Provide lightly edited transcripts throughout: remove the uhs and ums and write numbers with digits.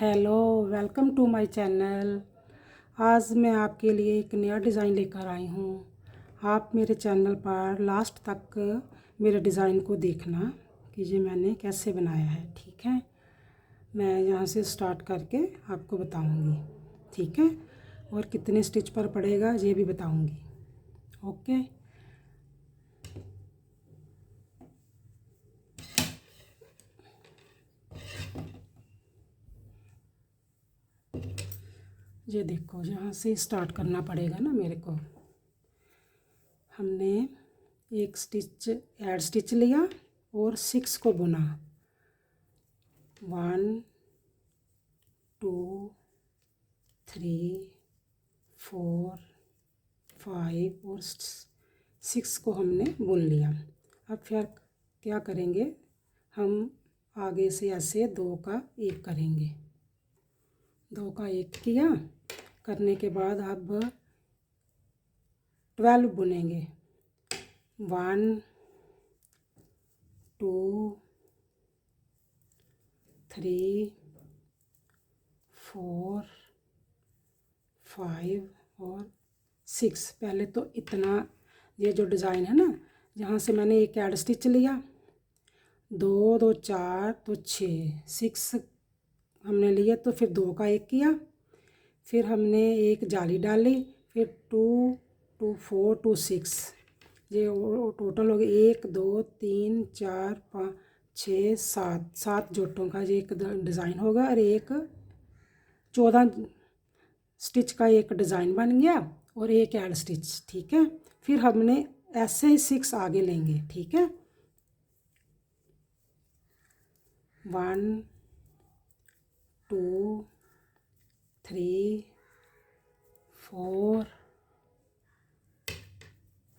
Hello, welcome to my channel. आज मैं आपके लिए एक नया डिज़ाइन लेकर आई हूँ। आप मेरे चैनल पर लास्ट तक मेरे डिज़ाइन को देखना कि ये मैंने कैसे बनाया है। ठीक है, मैं यहाँ से स्टार्ट करके आपको बताऊँगी। ठीक है, और कितने स्टिच पर पड़ेगा ये भी बताऊँगी। ओके, ये देखो, यहाँ से स्टार्ट करना पड़ेगा ना मेरे को। हमने एक स्टिच ऐड स्टिच लिया और 6 को बुना। 1 2 3 4 5 और 6 को हमने बुन लिया। अब फिर क्या करेंगे, हम आगे से ऐसे 2 का 1 करेंगे। 2 का 1 किया, करने के बाद अब 12 बुनेंगे। 1 2 3 4 5 और 6। पहले तो इतना, ये जो डिज़ाइन है ना, यहाँ से मैंने एक ऐड स्टिच लिया, 2 2 4 तो 6 हमने लिए, तो फिर 2 का 1 किया, फिर हमने एक जाली डाली, फिर 2 2 4 2 6, ये टोटल हो गया 1 2 3 4 5 6 7 जोटों का ये एक डिज़ाइन होगा और एक 14 स्टिच का एक डिज़ाइन बन गया और एक ऐड स्टिच। ठीक है, फिर हमने ऐसे ही 6 आगे लेंगे। ठीक है, 1 2 3 4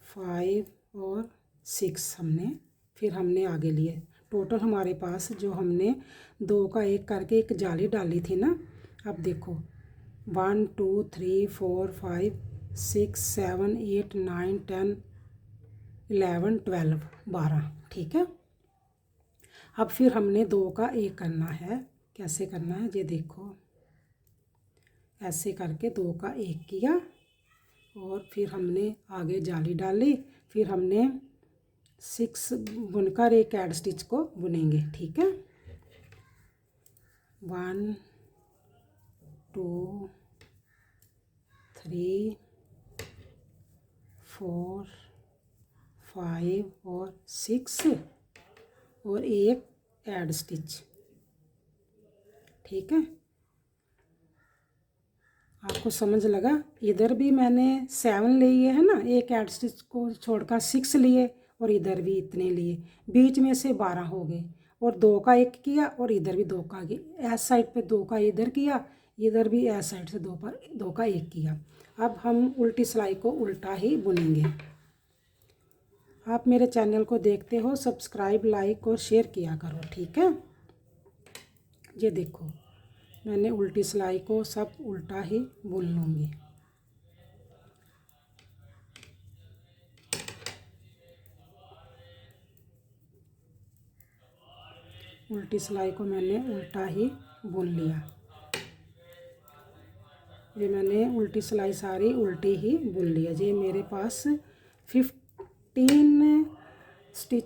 5 और 6 फिर हमने आगे लिए। टोटल हमारे पास जो हमने 2 का 1 करके एक जाली डाली थी ना, अब देखो 1 2 3 4 5 6 7 8 9 10 11 12 12। ठीक है, अब फिर हमने 2 का 1 करना है। कैसे करना है ये देखो, ऐसे करके 2 का 1 किया और फिर हमने आगे जाली डाली, फिर हमने 6 बुनकर एक ऐड स्टिच को बुनेंगे। ठीक है, 1 2 3 4 5 और 6 और एक ऐड स्टिच। ठीक है, आपको समझ लगा? इधर भी मैंने 7 लिए है ना, एक ऐड स्टिच को छोड़कर 6 लिए और इधर भी इतने लिए, बीच में से 12 हो गए और 2 का 1 किया और इधर भी 2 का, ऐस साइड पे 2 का इधर किया, इधर भी ऐस साइड से 2 का 1 किया। अब हम उल्टी सिलाई को उल्टा ही बुनेंगे। आप मेरे चैनल को देखते हो, सब्सक्राइब लाइक और शेयर किया करो। ठीक है, ये देखो मैंने उल्टी सिलाई को सब उल्टा ही बुन लूँगी। उल्टी सिलाई को मैंने उल्टा ही बुन लिया। ये मैंने उल्टी सिलाई सारी उल्टी ही बुन लिया। ये मेरे पास 15 स्टिच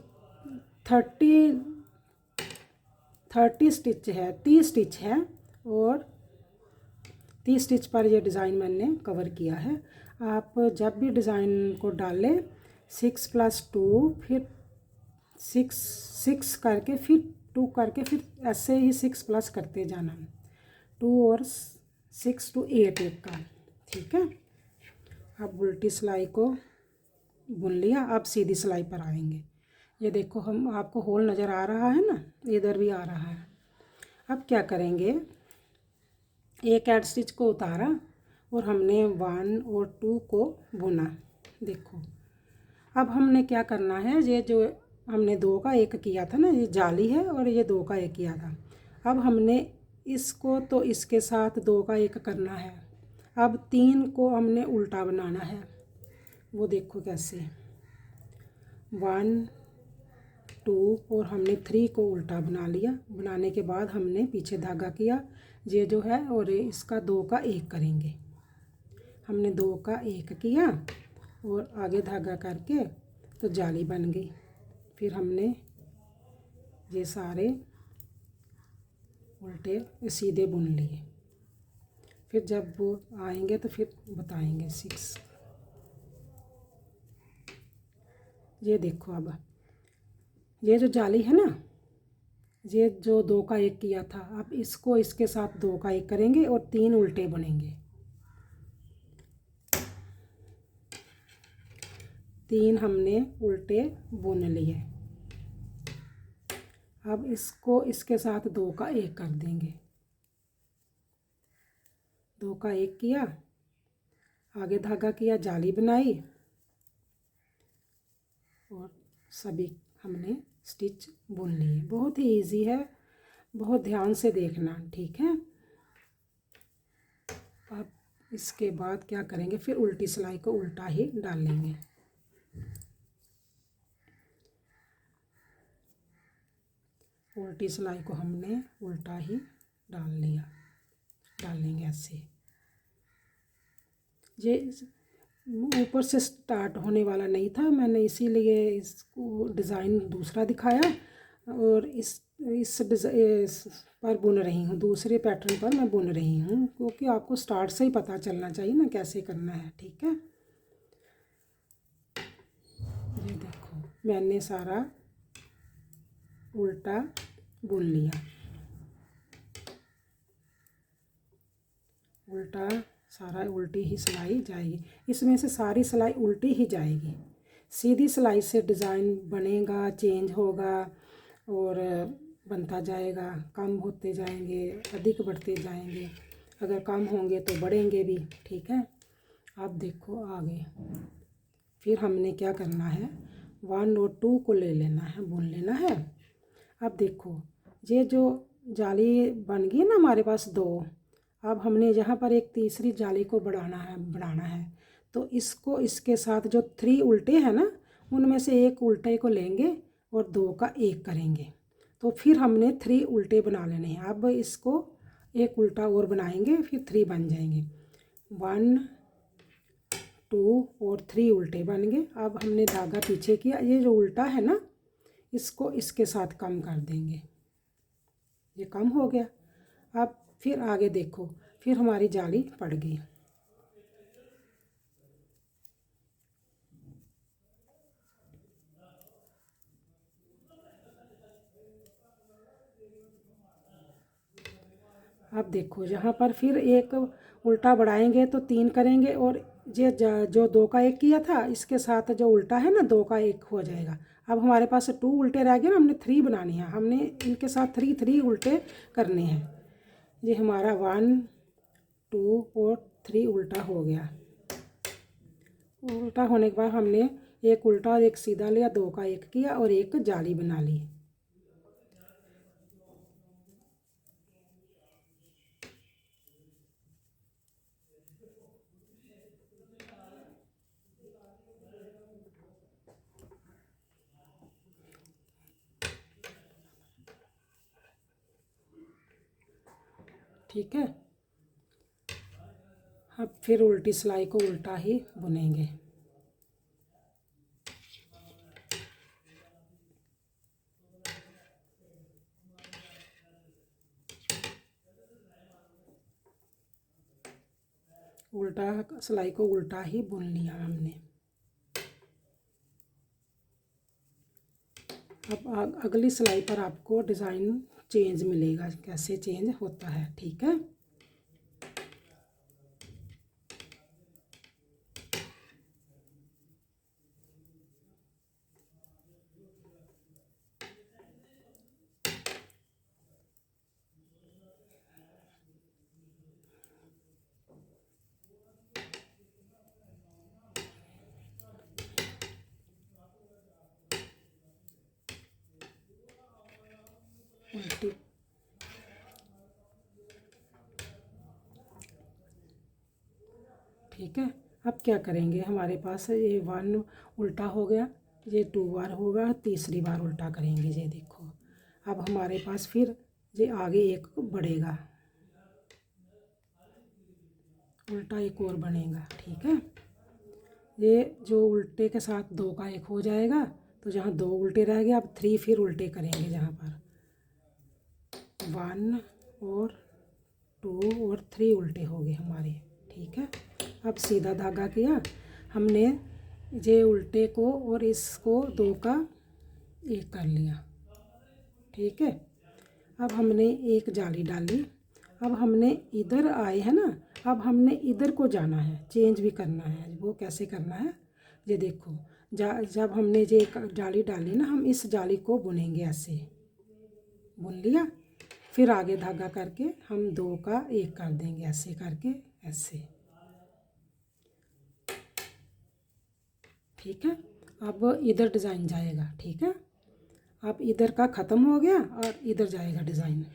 30 स्टिच है, 30 स्टिच है और 30 स्टिच पर यह डिज़ाइन मैंने कवर किया है। आप जब भी डिज़ाइन को डालें 6 + 2 फिर 6 करके फिर 2 करके फिर ऐसे ही 6 प्लस करते जाना, 2 और 6 to 8 एक का। ठीक है, अब उल्टी सिलाई को बुन लिया, अब सीधी सिलाई पर आएंगे। ये देखो, हम आपको होल नज़र आ रहा है ना, इधर भी आ रहा है। अब क्या करेंगे, एक ऐड स्टिच को उतारा और हमने 1 और 2 को बुना। देखो, अब हमने क्या करना है, ये जो हमने 2 का 1 किया था ना, ये जाली है और ये 2 का 1 किया था। अब हमने इसको तो इसके साथ 2 का 1 करना है। अब 3 को हमने उल्टा बनाना है। वो देखो कैसे, 1 2 और हमने 3 को उल्टा बना लिया। बनाने के बाद हमने पीछे धागा किया, ये जो है, और इसका 2 का 1 करेंगे। हमने 2 का 1 किया और आगे धागा करके तो जाली बन गई। फिर हमने ये सारे उल्टे सीधे बुन लिए। फिर जब वो आएंगे तो फिर बताएंगे 6। ये देखो, अब ये जो जाली है ना, ये जो 2 का 1 किया था, अब इसको इसके साथ 2 का 1 करेंगे और 3 उल्टे बनेंगे। 3 हमने उल्टे बुन लिए। अब इसको इसके साथ 2 का 1 कर देंगे। 2 का 1 किया, आगे धागा किया, जाली बनाई और सभी हमने स्टिच बुन लिए। बहुत ही इजी है, बहुत ध्यान से देखना, ठीक है। अब इसके बाद क्या करेंगे, फिर उल्टी सिलाई को उल्टा ही डालेंगे। उल्टी सिलाई को हमने उल्टा ही डालेंगे ऐसे। ये ऊपर से स्टार्ट होने वाला नहीं था, मैंने इसीलिए इसको डिज़ाइन दूसरा दिखाया और इस पर बुन रही हूँ, दूसरे पैटर्न पर मैं बुन रही हूँ, क्योंकि आपको स्टार्ट से ही पता चलना चाहिए ना कैसे करना है, ठीक है। ये देखो, मैंने सारा उल्टा बुन लिया। उल्टा सारा उल्टी ही सिलाई जाएगी, इसमें से सारी सिलाई उल्टी ही जाएगी। सीधी सिलाई से डिज़ाइन बनेगा, चेंज होगा और बनता जाएगा, कम होते जाएंगे, अधिक बढ़ते जाएंगे, अगर कम होंगे तो बढ़ेंगे भी, ठीक है। अब देखो आगे, फिर हमने क्या करना है, 1 और 2 को ले लेना है, बुन लेना है। अब देखो, ये जो जाली बन गई ना हमारे पास 2, अब हमने यहाँ पर एक तीसरी जाली को बढ़ाना है। तो इसको इसके साथ जो 3 उल्टे हैं ना, उनमें से एक उल्टे को लेंगे और 2 का 1 करेंगे। तो फिर हमने 3 उल्टे बना लेने हैं। अब इसको एक उल्टा और बनाएंगे, फिर 3 बन जाएंगे। 1 2 और 3 उल्टे बन गए। अब हमने धागा पीछे किया, ये जो उल्टा है ना, इसको इसके साथ कम कर देंगे, ये कम हो गया। अब फिर आगे देखो, फिर हमारी जाली पड़ गई। अब देखो, यहाँ पर फिर एक उल्टा बढ़ाएंगे तो 3 करेंगे और ये जो 2 का 1 किया था, इसके साथ जो उल्टा है ना, 2 का 1 हो जाएगा। अब हमारे पास 2 उल्टे रह गए ना, हमने 3 बनाने हैं, हमने इनके साथ 3 उल्टे करने हैं। ये हमारा 1 2 और 3 उल्टा हो गया। उल्टा होने के बाद हमने एक उल्टा और एक सीधा लिया, 2 का 1 किया और एक जाली बना ली। ठीक है। अब फिर उल्टी सिलाई को उल्टा ही बुनेंगे। उल्टा सिलाई को उल्टा ही बुन लिया हमने। अब अगली सिलाई पर आपको डिज़ाइन चेंज मिलेगा, कैसे चेंज होता है, ठीक है। उल्टी ठीक है। अब क्या करेंगे, हमारे पास ये 1 उल्टा हो गया, ये 2 बार होगा, तीसरी बार उल्टा करेंगे। ये देखो अब हमारे पास फिर ये आगे एक बढ़ेगा, उल्टा एक और बनेगा। ठीक है, ये जो उल्टे के साथ 2 का एक हो जाएगा, तो जहाँ 2 उल्टे रह गए अब 3 फिर उल्टे करेंगे। जहाँ पर 1 और 2 और 3 उल्टे हो गए हमारे। ठीक है, अब सीधा धागा किया हमने, ये उल्टे को और इसको 2 का एक कर लिया। ठीक है, अब हमने एक जाली डाली। अब हमने इधर आए हैं ना, अब हमने इधर को जाना है, चेंज भी करना है। वो कैसे करना है, ये देखो जब हमने ये एक जाली डाली ना, हम इस जाली को बुनेंगे, ऐसे बुन लिया। फिर आगे धागा करके हम 2 का एक कर देंगे, ऐसे करके ऐसे। ठीक है, अब इधर डिज़ाइन जाएगा। ठीक है, अब इधर का ख़त्म हो गया और इधर जाएगा डिज़ाइन।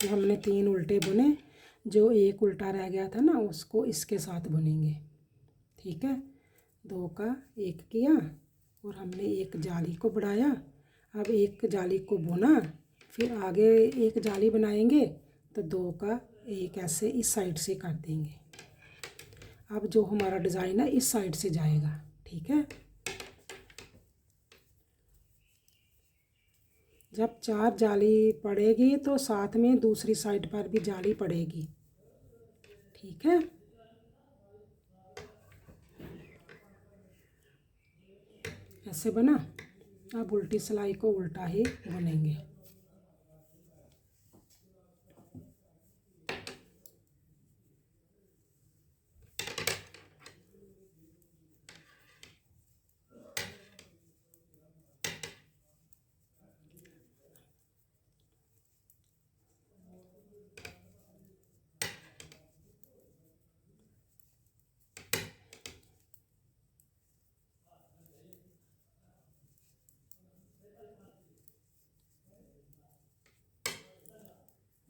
ये हमने 3 उल्टे बुने, जो एक उल्टा रह गया था ना उसको इसके साथ बुनेंगे। ठीक है, 2 का एक किया और हमने एक जाली को बढ़ाया। अब एक जाली को बुना, फिर आगे एक जाली बनाएंगे, तो 2 का एक ऐसे इस साइड से कर देंगे। अब जो हमारा डिज़ाइन है इस साइड से जाएगा। ठीक है, जब 4 जाली पड़ेगी तो साथ में दूसरी साइड पर भी जाली पड़ेगी। ठीक है, ऐसे बना। अब उल्टी सिलाई को उल्टा ही बुनेंगे।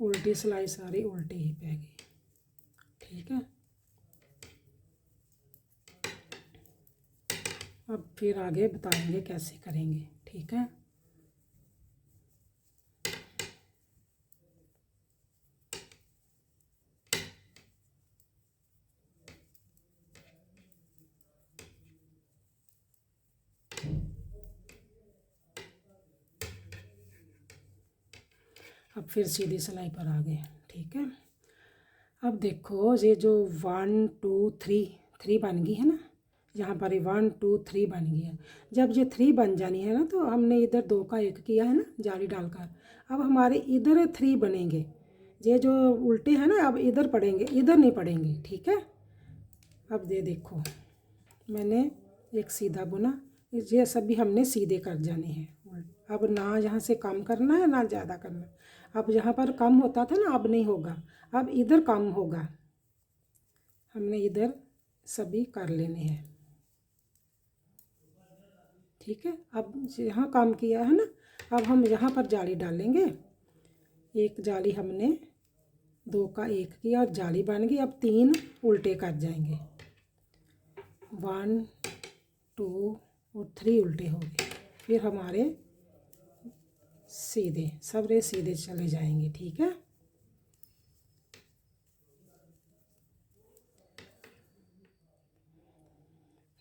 उल्टी सिलाई सारी उल्टी ही पैगी। ठीक है, अब फिर आगे बताएंगे कैसे करेंगे। ठीक है, अब फिर सीधी सिलाई पर आ गए। ठीक है, अब देखो ये जो 1 2 3 बन गई है ना, यहाँ पर 1 2 3 बन गई है। जब ये 3 बन जानी है ना, तो हमने इधर 2 का एक किया है ना जाली डालकर, अब हमारे इधर 3 बनेंगे। ये जो उल्टे हैं ना अब इधर पड़ेंगे, इधर नहीं पड़ेंगे। ठीक है, अब ये देखो मैंने एक सीधा बुना, ये सब भी हमने सीधे कर जाने हैं। अब ना यहाँ से कम करना है ना ज़्यादा करना। अब यहाँ पर कम होता था ना, अब नहीं होगा, अब इधर कम होगा। हमने इधर सभी कर लेने हैं। ठीक है, अब यहाँ काम किया है ना, अब हम यहाँ पर जाली डालेंगे। एक जाली हमने 2 का एक किया और जाली बन गई। अब 3 उल्टे कर जाएंगे, 1 2 और 3 उल्टे हो गए। फिर हमारे सीधे सबरे सीधे चले जाएंगे। ठीक है,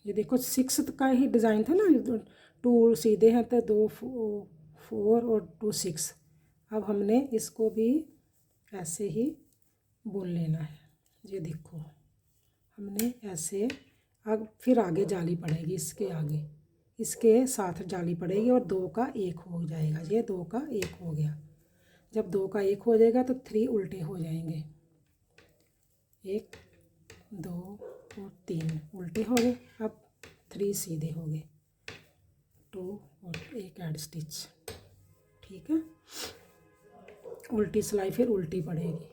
ये देखो 6 का ही डिज़ाइन था ना, 2 सीधे हैं तो 2 4 और 2 6। अब हमने इसको भी ऐसे ही बुन लेना है। ये देखो हमने ऐसे, अब फिर आगे जाली पड़ेगी, इसके आगे इसके साथ जाली पड़ेगी और 2 का एक हो जाएगा। ये 2 का एक हो गया। जब 2 का एक हो जाएगा तो 3 उल्टे हो जाएंगे, 1 2 और 3 उल्टे हो गए। अब 3 सीधे हो गए, 2 और एक ऐड स्टिच। ठीक है, उल्टी सिलाई फिर उल्टी पड़ेगी।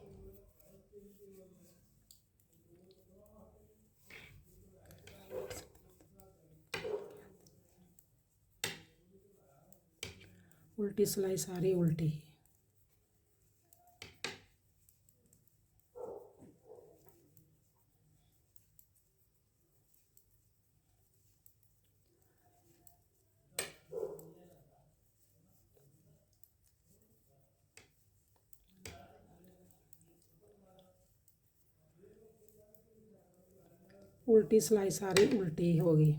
उल्टी सिलाई सारी उल्टी ही। उल्टी सिलाई सारी उल्टी होगी।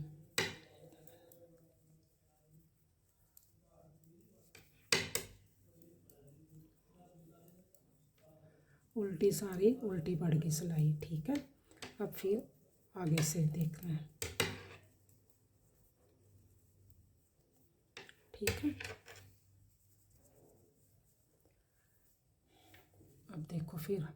उल्टी सारी उल्टी पड़ गई सिलाई, ठीक है। अब फिर आगे से देखना है, ठीक है। अब देखो, फिर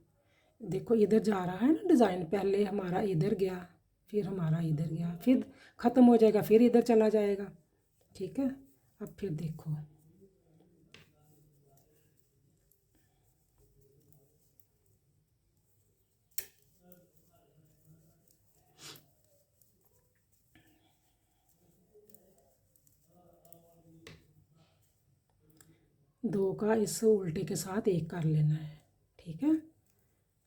देखो इधर जा रहा है ना डिज़ाइन, पहले हमारा इधर गया, फिर हमारा इधर गया, फिर ख़त्म हो जाएगा, फिर इधर चला जाएगा, ठीक है। अब फिर देखो, दो का इस उल्टे के साथ एक कर लेना है, ठीक है।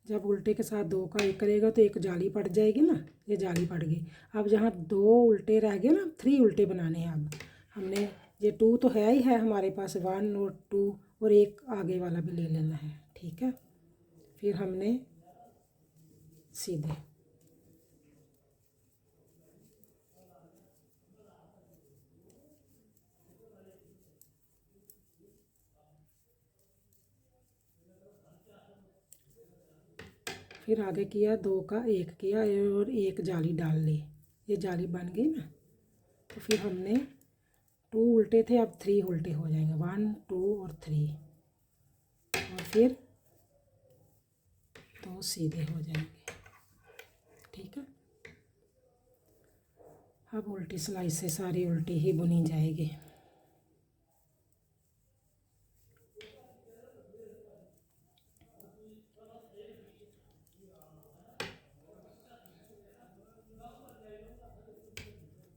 जब उल्टे के साथ दो का एक करेगा तो एक जाली पड़ जाएगी ना, ये जाली पड़ गई। अब जहाँ दो उल्टे रह गए ना, 3 उल्टे बनाने हैं। अब हमने ये 2 तो है ही है हमारे पास, 1 और 2, और एक आगे वाला भी ले लेना है, ठीक है। फिर हमने सीधे फिर आगे किया, 2 का एक किया और एक जाली डाल ली, ये जाली बन गई ना। तो फिर हमने 2 उल्टे थे, अब 3 उल्टे हो जाएंगे, 1 2 और 3, और फिर 2 सीधे हो जाएंगे, ठीक है। अब उल्टी सिलाई से सारी उल्टी ही बुनी जाएगी।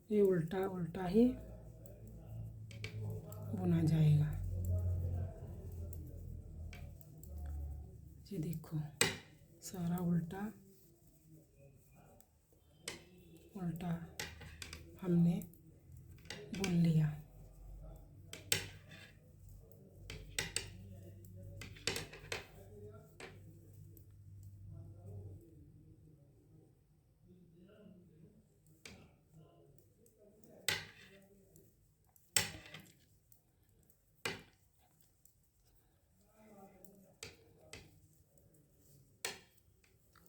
ये उल्टा उल्टा ही बुना जाएगा। ये देखो, सारा उल्टा उल्टा हमने बुन लिया।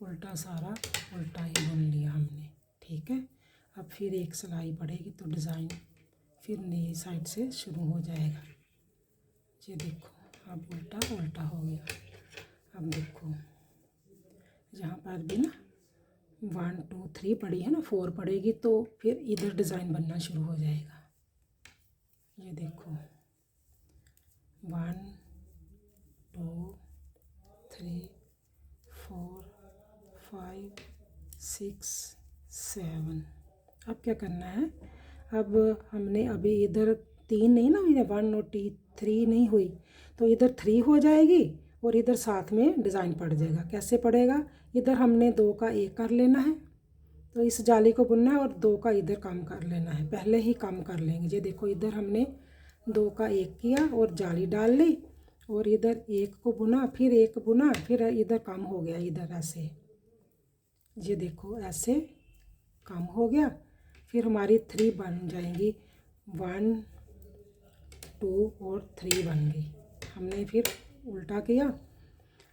उल्टा सारा उल्टा ही बुन लिया हमने, ठीक है। अब फिर एक सिलाई पड़ेगी तो डिज़ाइन फिर नई साइड से शुरू हो जाएगा। ये देखो, अब उल्टा उल्टा हो गया। अब देखो, यहाँ पर भी ना 1 2 3 पड़ी है ना, 4 पड़ेगी तो फिर इधर डिज़ाइन बनना शुरू हो जाएगा। ये देखो, 1 2 3 4 5 6 7। अब क्या करना है, अब हमने अभी इधर 3 नहीं ना हुई, 1 और 3 नहीं हुई, तो इधर 3 हो जाएगी और इधर साथ में डिज़ाइन पड़ जाएगा। कैसे पड़ेगा, इधर हमने 2 का एक कर लेना है, तो इस जाली को बुनना है, और 2 का इधर कम कर लेना है, पहले ही कम कर लेंगे। ये देखो, इधर हमने 2 का एक किया और जाली डाल ली, और इधर एक को बुना, फिर एक बुना, फिर इधर कम हो गया, इधर ऐसे, ये देखो ऐसे कम हो गया। फिर हमारी 3 बन जाएंगी, 1 2 और 3 बन गई। हमने फिर उल्टा किया,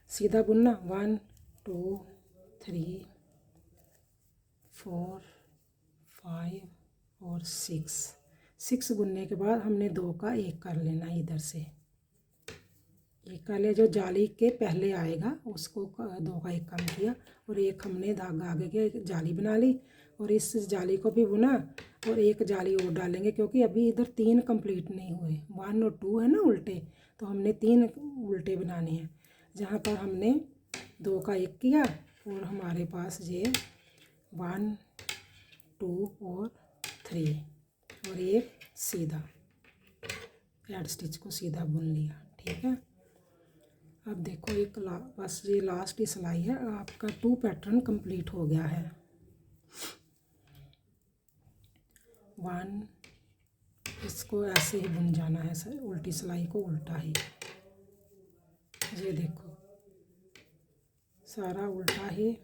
सीधा बुनना, 1 2 3 4 5 और 6 बुनने के बाद हमने 2 का एक कर लेना इधर से, एक कर लिया। जो जाली के पहले आएगा उसको 2 का एक कम किया, और एक हमने धागा आगे के एक जाली बना ली, और इस जाली को भी बुना, और एक जाली और डालेंगे क्योंकि अभी इधर 3 कंप्लीट नहीं हुए, 1 और 2 है ना उल्टे, तो हमने 3 उल्टे बनाने हैं। जहाँ पर हमने 2 का एक किया और हमारे पास ये 1 2 और 3 और एक सीधा ऐड स्टिच को सीधा बुन लिया। ठीक है, अब देखो एक बस ये लास्ट ही सिलाई है, आपका 2 पैटर्न कंप्लीट हो गया है। 1, इसको ऐसे ही बुन जाना है सर, उल्टी सिलाई को उल्टा ही। ये देखो सारा उल्टा ही,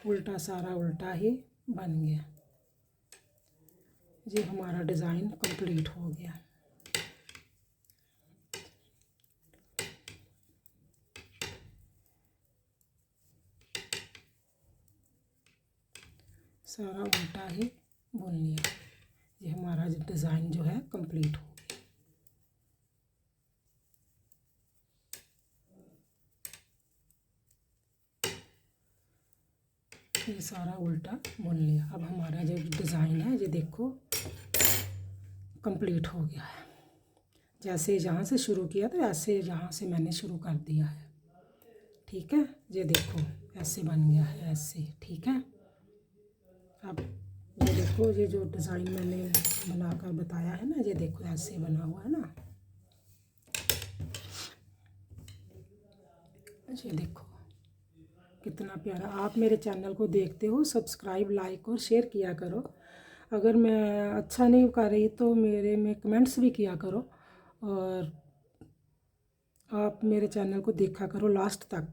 उल्टा सारा उल्टा ही बन गया। ये हमारा डिज़ाइन कंप्लीट हो गया। सारा उल्टा ही बुन लिया। ये हमारा डिज़ाइन जो है कंप्लीट हो गया। ये सारा उल्टा बुन लिया। अब हमारा जो डिज़ाइन है ये देखो कंप्लीट हो गया है। जैसे जहाँ से शुरू किया था ऐसे यहाँ से मैंने शुरू कर दिया है। ठीक है, ये देखो ऐसे बन गया है, ऐसे। ठीक है, अब ये देखो ये जो डिज़ाइन मैंने बनाकर बताया है ना, ये देखो ऐसे बना हुआ है ना। ये देखो कितना प्यारा। आप मेरे चैनल को देखते हो, सब्सक्राइब, लाइक और शेयर किया करो। अगर मैं अच्छा नहीं कर रही तो मेरे में कमेंट्स भी किया करो, और आप मेरे चैनल को देखा करो लास्ट तक।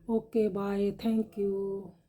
Okay bye, thank you.